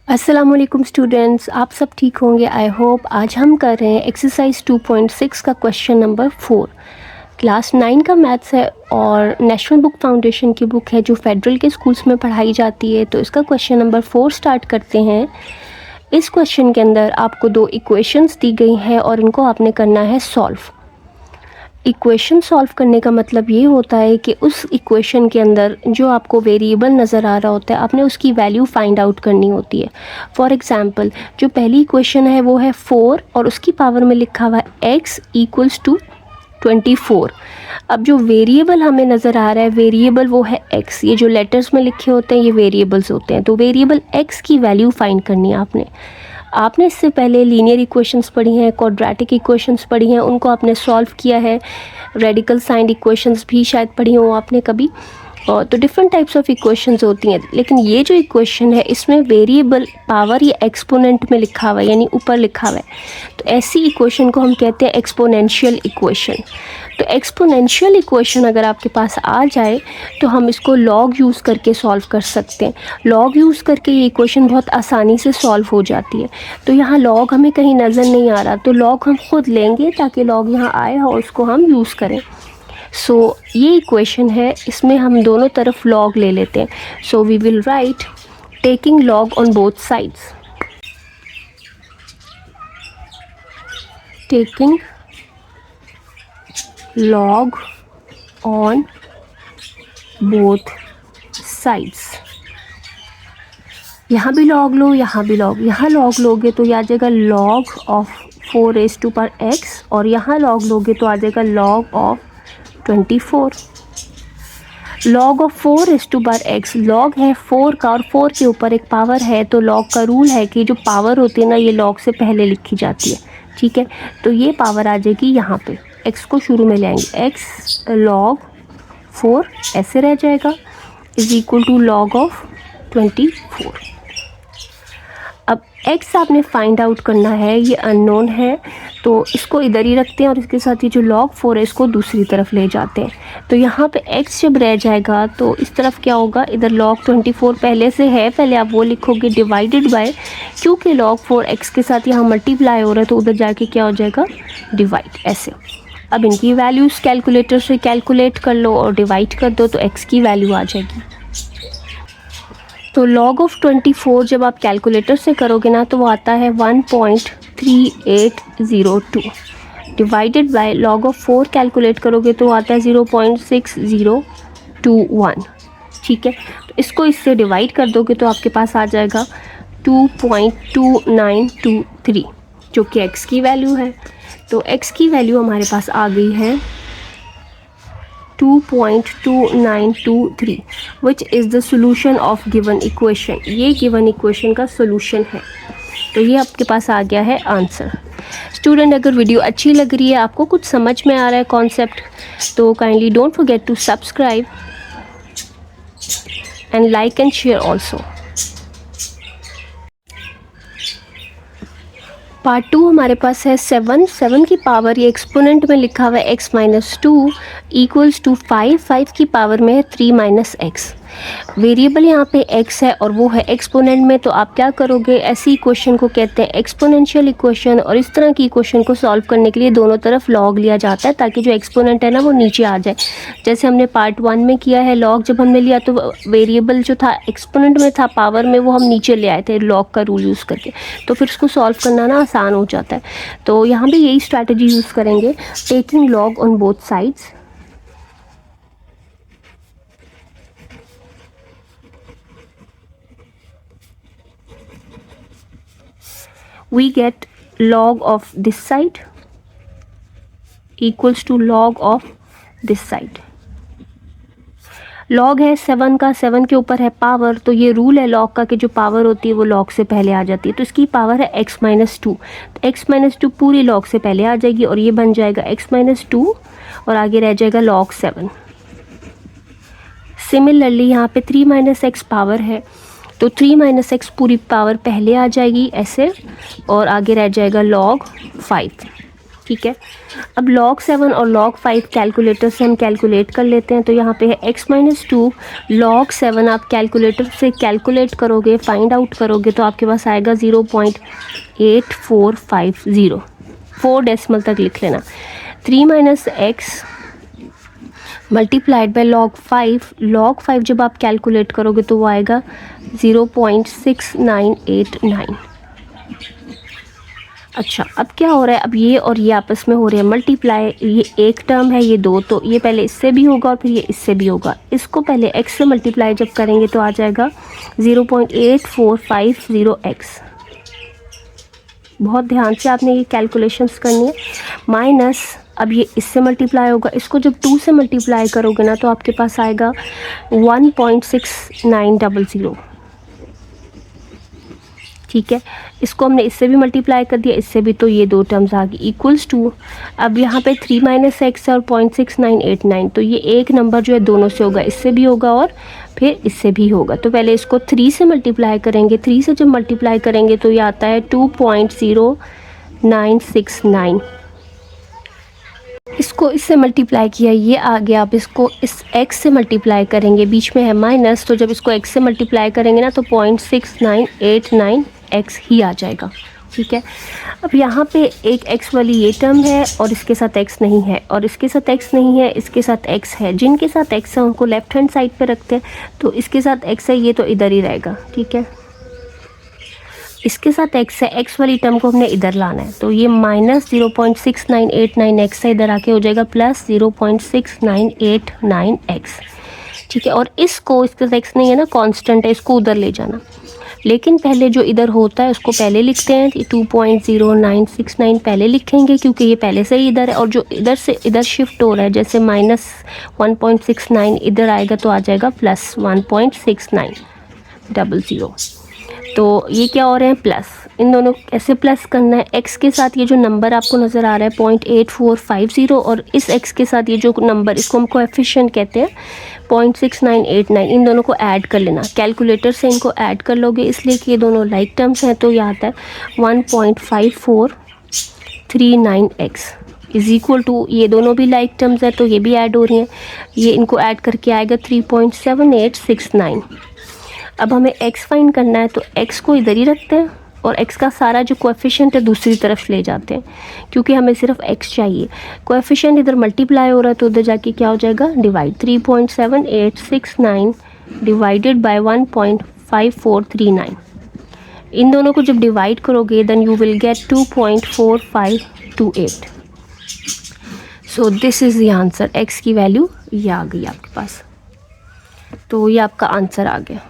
अस्सलामुअलैकुम स्टूडेंट्स, आप सब ठीक होंगे आई होप। आज हम कर रहे हैं एक्सरसाइज 2.6 का क्वेश्चन नंबर 4। क्लास 9 का मैथ्स है और नेशनल बुक फाउंडेशन की बुक है जो फेडरल के स्कूल्स में पढ़ाई जाती है। तो इसका क्वेश्चन नंबर 4 स्टार्ट करते हैं। इस क्वेश्चन के अंदर आपको दो इक्वेशंस दी गई हैं और इनको आपने करना है सॉल्व। इक्वेशन सॉल्व करने का मतलब ये होता है कि उस इक्वेशन के अंदर जो आपको वेरिएबल नज़र आ रहा होता है आपने उसकी वैल्यू फाइंड आउट करनी होती है। फॉर एग्ज़ाम्पल जो पहली इक्वेशन है वो है 4 और उसकी पावर में लिखा हुआ है x इक्वल्स टू 24। अब जो वेरिएबल हमें नज़र आ रहा है वेरिएबल वो है x। ये जो लेटर्स में लिखे होते हैं ये वेरिएबल्स होते हैं। तो वेरिएबल x की वैल्यू फाइंड करनी है आपने इससे पहले लीनियर इक्वेशंस पढ़ी हैं, क्वाड्रेटिक इक्वेशंस पढ़ी हैं, उनको आपने सॉल्व किया है। रेडिकल साइंड इक्वेशंस भी शायद पढ़ी हो आपने कभी। और तो डिफरेंट टाइप्स ऑफ इक्वेशंस होती हैं, लेकिन ये जो इक्वेशन है इसमें वेरिएबल पावर या एक्सपोनेंट में लिखा हुआ है, यानी ऊपर लिखा हुआ है। तो ऐसी इक्वेशन को हम कहते हैं एक्सपोनेंशियल इक्वेशन। तो एक्सपोनेंशियल इक्वेशन अगर आपके पास आ जाए तो हम इसको लॉग यूज़ करके सॉल्व कर सकते हैं। लॉग यूज़ करके ये इक्वेशन बहुत आसानी से सॉल्व हो जाती है। तो यहाँ लॉग हमें कहीं नज़र नहीं आ रहा, तो लॉग हम खुद लेंगे ताकि लॉग यहाँ आए और उसको हम यूज़ करें। सो ये इक्वेशन है, इसमें हम दोनों तरफ लॉग ले लेते हैं। So we will write taking log on both sides. Taking log on both sides। यहाँ भी log लो, यहाँ भी log, यहाँ log लोगे तो ये आ जाएगा log of 4 raised to power x और यहाँ log लोगे तो आ जाएगा log of 24। log of 4 raised to power x, log है 4 का और 4 के ऊपर एक पावर है, तो log का रूल है कि जो पावर होती है ना ये log से पहले लिखी जाती है। ठीक है, तो ये पावर आ जाएगी यहाँ पे, x को शुरू में ले आएंगे, x log 4 ऐसे रह जाएगा is equal to log of 24। अब x आपने फाइंड आउट करना है, ये अननोन है तो इसको इधर ही रखते हैं और इसके साथ ही जो log 4 है इसको दूसरी तरफ ले जाते हैं। तो यहाँ पे x जब रह जाएगा तो इस तरफ क्या होगा, इधर log 24 पहले से है, पहले आप वो लिखोगे डिवाइडेड बाय, क्योंकि log 4 x के साथ यहाँ मल्टीप्लाई हो रहा है तो उधर जाके क्या हो जाएगा डिवाइड। ऐसे अब इनकी वैल्यूज़ कैलकुलेटर से कैलकुलेट कर लो और डिवाइड कर दो तो x की वैल्यू आ जाएगी। तो log ऑफ 24 जब आप कैलकुलेटर से करोगे ना तो वो आता है 1.3802 divided by log of 4 calculate करोगे तो आता है 0.6021। ठीक है, तो इसको इससे डिवाइड कर दोगे तो आपके पास आ जाएगा 2.2923 जो कि x की वैल्यू है। तो x की वैल्यू हमारे पास आ गई है 2.2923 which is the solution of given equation. ये गिवन इक्वेशन का सोल्यूशन है। तो ये आपके पास आ गया है आंसर। स्टूडेंट, अगर वीडियो अच्छी लग रही है, आपको कुछ समझ में आ रहा है कॉन्सेप्ट, तो kindly don't forget to subscribe and like and share also. Part 2 हमारे पास है 7 की पावर, ये एक्सपोनेंट में लिखा हुआ है x-2 इक्वल्स टू 5 की पावर में है 3 - x। वेरिएबल यहाँ पे x है और वो है एक्सपोनेंट में, तो आप क्या करोगे, ऐसी इक्वेशन को कहते हैं एक्सपोनेंशियल इक्वेशन। और इस तरह की इक्वेशन को सॉल्व करने के लिए दोनों तरफ लॉग लिया जाता है ताकि जो एक्सपोनेंट है ना वो नीचे आ जाए। जैसे हमने पार्ट 1 में किया है, लॉग जब हमने लिया तो वेरिएबल जो था एक्सपोनेंट में था, पावर में, वो हम नीचे ले आए थे लॉग का रूल यूज़ करके, तो फिर उसको सॉल्व करना ना आसान हो जाता है। तो यहाँ भी यही स्ट्रैटेजी यूज़ करेंगे, taking log on both sides. We get log of this side equals to log of this side। log है 7 का, 7 के ऊपर है पावर, तो ये रूल है log का कि जो पावर होती है वो log से पहले आ जाती है। तो इसकी पावर है x-2, तो x-2 पूरी log से पहले आ जाएगी और ये बन जाएगा x-2 और आगे रह जाएगा log 7। सिमिलरली यहाँ पे 3 - x पावर है तो 3 - x पूरी पावर पहले आ जाएगी ऐसे और आगे रह जाएगा log 5। ठीक है। अब log 7 और log 5 कैलकुलेटर से हम कैलकुलेट कर लेते हैं। तो यहाँ पे है x-2 log 7 आप कैलकुलेटर से कैलकुलेट करोगे, फाइंड आउट करोगे तो आपके पास आएगा 0.8450, 4 डेसिमल तक लिख लेना। 3 minus x multiplied by log 5 जब आप कैलकुलेट करोगे तो वो आएगा 0.6989। अच्छा, अब क्या हो रहा है, अब ये और ये आपस में हो रहे हैं मल्टीप्लाई। ये एक टर्म है, ये दो, तो ये पहले इससे भी होगा और फिर ये इससे भी होगा। इसको पहले x से मल्टीप्लाई जब करेंगे तो आ जाएगा 0.8450x। बहुत ध्यान से आपने ये कैलकुलेशंस करनी है। माइनस अब ये इससे मल्टीप्लाई होगा, इसको जब 2 से मल्टीप्लाई करोगे ना तो आपके पास आएगा 1.6900। ठीक है, इसको हमने इससे भी मल्टीप्लाई कर दिया, इससे भी, तो ये दो टर्म्स आ गई इक्वल्स टू। अब यहाँ पे 3 माइनस एक्स और 0.6989, तो ये एक नंबर जो है दोनों से होगा, इससे भी होगा और फिर इससे भी होगा। तो पहले इसको 3 से मल्टीप्लाई करेंगे, 3 से जब मल्टीप्लाई करेंगे तो ये आता है 2.0969। इसको इससे मल्टीप्लाई किया, ये आ गया। अब इसको इस x से मल्टीप्लाई करेंगे, बीच में है माइनस, तो जब इसको x से मल्टीप्लाई करेंगे ना तो 0.6989x ही आ जाएगा। ठीक है, अब यहाँ पे एक x वाली ये टर्म है और इसके साथ x नहीं है, और इसके साथ x नहीं है, इसके साथ x है। जिनके साथ x है उनको लेफ्ट हैंड साइड पे रखते हैं, तो इसके साथ x है, ये तो इधर ही रहेगा। ठीक है, इसके साथ x है, x वाली टर्म को हमने इधर लाना है, तो ये माइनस 0.6989x है, इधर आके हो जाएगा प्लस 0.6989x। ठीक है, और इसको, इसके साथ x नहीं है ना, कांस्टेंट है, इसको उधर ले जाना। लेकिन पहले जो इधर होता है उसको पहले लिखते हैं, 2.0969 पहले लिखेंगे क्योंकि ये पहले से ही इधर है, और जो इधर से इधर शिफ्ट हो रहा है, जैसे माइनस 1.69 इधर आएगा तो आ जाएगा प्लस 1.6900। तो ये क्या हो रहे हैं, प्लस। इन दोनों ऐसे प्लस करना है। x के साथ ये जो नंबर आपको नज़र आ रहा है 0.8450, और इस x के साथ ये जो नंबर, इसको हम कोएफिशिएंट कहते हैं 0.6989, इन दोनों को ऐड कर लेना। कैलकुलेटर से इनको ऐड कर लोगे, इसलिए कि ये दोनों लाइक टर्म्स हैं, तो ये आता है 1.5439x इज इक्वल टू, ये दोनों भी लाइक टर्म्स हैं तो ये भी ऐड हो रही हैं, ये इनको ऐड करके आएगा 3.7869। अब हमें x फाइंड करना है, तो x को इधर ही रखते हैं और x का सारा जो कोएफिशिएंट है दूसरी तरफ ले जाते हैं, क्योंकि हमें सिर्फ x चाहिए। कोएफिशिएंट इधर मल्टीप्लाई हो रहा है तो उधर जाके क्या हो जाएगा, डिवाइड। 3.7869 divided by 1.5439। इन दोनों को जब डिवाइड करोगे then you will get 2.4528। So this is the answer. x की वैल्यू ये आ गई आपके पास, तो ये आपका आंसर आ गया।